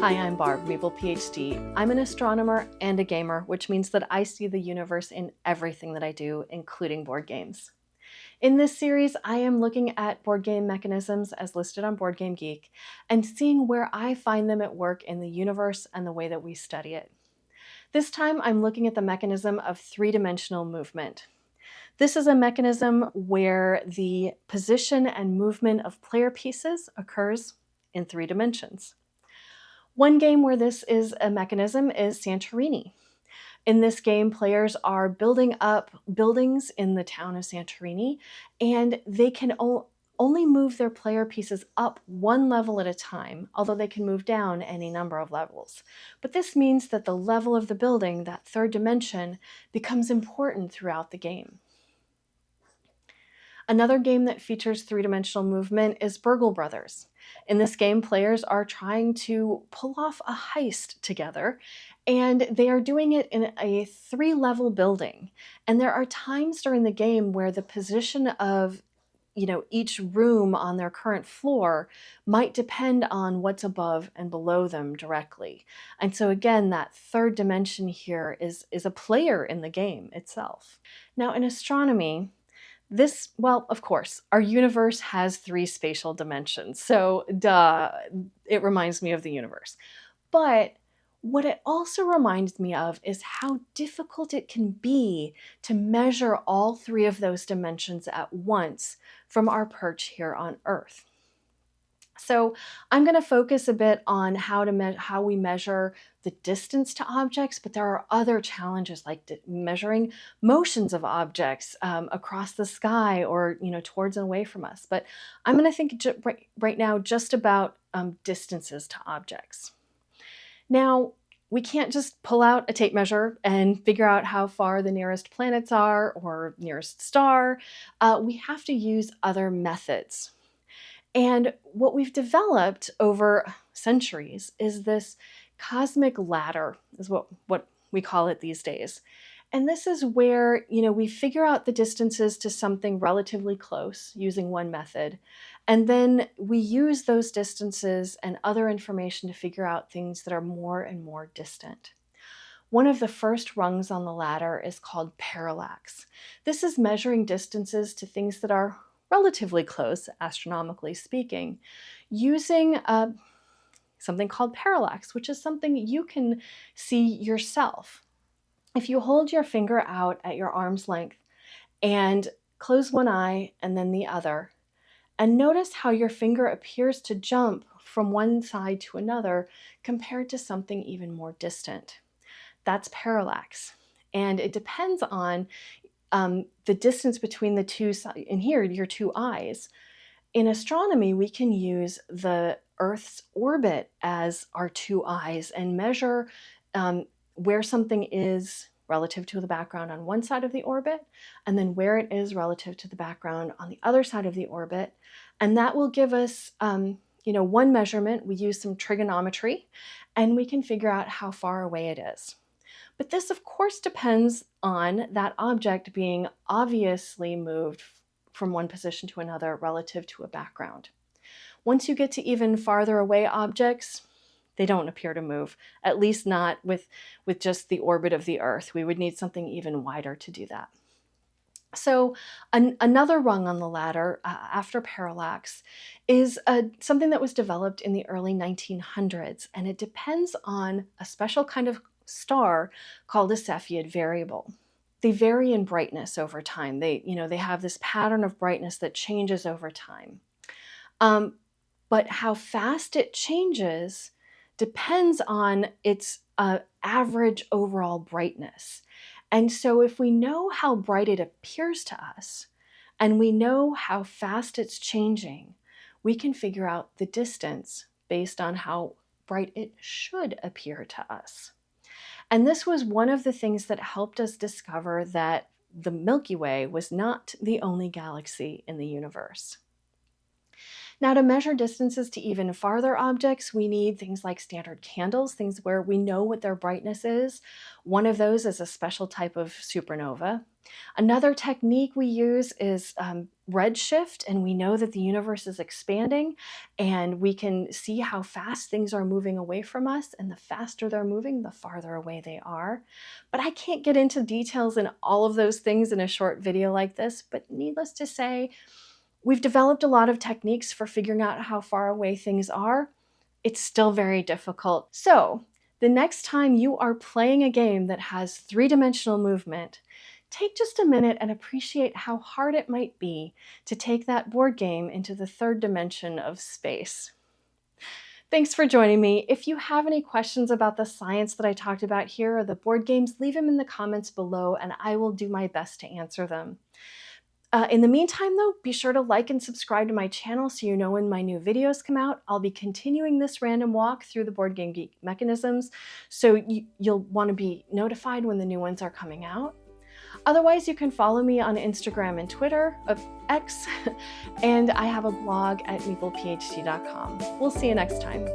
Hi, I'm Barb, Maple PhD. I'm an astronomer and a gamer, which means that I see the universe in everything that I do, including board games. In this series, I am looking at board game mechanisms as listed on Board Game Geek and seeing where I find them at work in the universe and the way that we study it. This time, I'm looking at the mechanism of three-dimensional movement. This is a mechanism where the position and movement of player pieces occurs in 3 dimensions. One game where this is a mechanism is Santorini. In this game, players are building up buildings in the town of Santorini, and they can only move their player pieces up one level at a time, although they can move down any number of levels. But this means that the level of the building, that third dimension, becomes important throughout the game. Another game that features three-dimensional movement is Burgle Brothers. In this game, players are trying to pull off a heist together, and they are doing it in a 3-level building. And there are times during the game where the position of each room on their current floor might depend on what's above and below them directly. And so again, that third dimension here is a player in the game itself. Now in astronomy, of course, our universe has 3 spatial dimensions, so duh, it reminds me of the universe. But what it also reminds me of is how difficult it can be to measure all 3 of those dimensions at once from our perch here on Earth. So I'm going to focus a bit on how we measure the distance to objects, but there are other challenges like measuring motions of objects across the sky or towards and away from us. But I'm going to think right now just about distances to objects. Now, we can't just pull out a tape measure and figure out how far the nearest planets are or nearest star. We have to use other methods. And what we've developed over centuries is this cosmic ladder, is what we call it these days. And this is where, we figure out the distances to something relatively close using one method. And then we use those distances and other information to figure out things that are more and more distant. One of the first rungs on the ladder is called parallax. This is measuring distances to things that are relatively close, astronomically speaking, using something called parallax, which is something you can see yourself. If you hold your finger out at your arm's length and close one eye and then the other, and notice how your finger appears to jump from one side to another compared to something even more distant. That's parallax. And it depends on the distance between the two sides, and here, your 2 eyes. In astronomy, we can use the Earth's orbit as our 2 eyes and measure where something is relative to the background on one side of the orbit, and then where it is relative to the background on the other side of the orbit. And that will give us, one measurement. We use some trigonometry, and we can figure out how far away it is. But this, of course, depends on that object being obviously moved from one position to another relative to a background. Once you get to even farther away objects, they don't appear to move, at least not with just the orbit of the Earth. We would need something even wider to do that. So another rung on the ladder after parallax is something that was developed in the early 1900s, and it depends on a special kind of star called a Cepheid variable. They vary in brightness over time. They have this pattern of brightness that changes over time. But how fast it changes depends on its average overall brightness. And so if we know how bright it appears to us, and we know how fast it's changing, we can figure out the distance based on how bright it should appear to us. And this was one of the things that helped us discover that the Milky Way was not the only galaxy in the universe. Now, to measure distances to even farther objects, we need things like standard candles, things where we know what their brightness is. One of those is a special type of supernova. Another technique we use is redshift, and we know that the universe is expanding, and we can see how fast things are moving away from us, and the faster they're moving, the farther away they are. But I can't get into details in all of those things in a short video like this, but needless to say, we've developed a lot of techniques for figuring out how far away things are. It's still very difficult. So, the next time you are playing a game that has three-dimensional movement, take just a minute and appreciate how hard it might be to take that board game into the third dimension of space. Thanks for joining me. If you have any questions about the science that I talked about here or the board games, leave them in the comments below and I will do my best to answer them. In the meantime, though, be sure to like and subscribe to my channel so you know when my new videos come out. I'll be continuing this random walk through the Board Game Geek mechanisms, so you'll want to be notified when the new ones are coming out. Otherwise, you can follow me on Instagram and Twitter, X, and I have a blog at meeplephd.com. We'll see you next time.